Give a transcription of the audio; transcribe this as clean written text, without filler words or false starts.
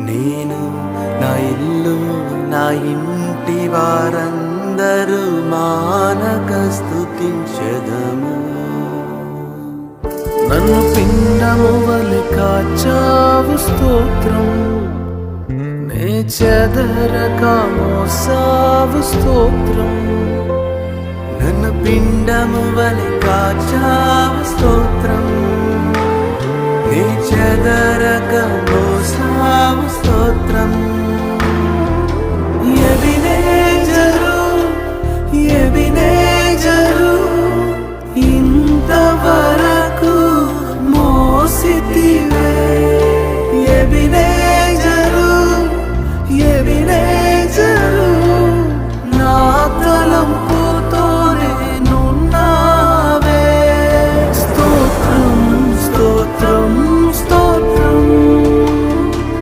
నేను నా ఇల్లు నా ఇంటి వారందరూ మానక స్తుతించెదము. నన్ను పిండము వలె కాచావు స్తోత్రం, నే చెదరక మోసావు స్తోత్రం. నన్ను పిండము వలె కాచావు స్తోత్రం, నీ చెదరక మోసావు స్తోత్రం.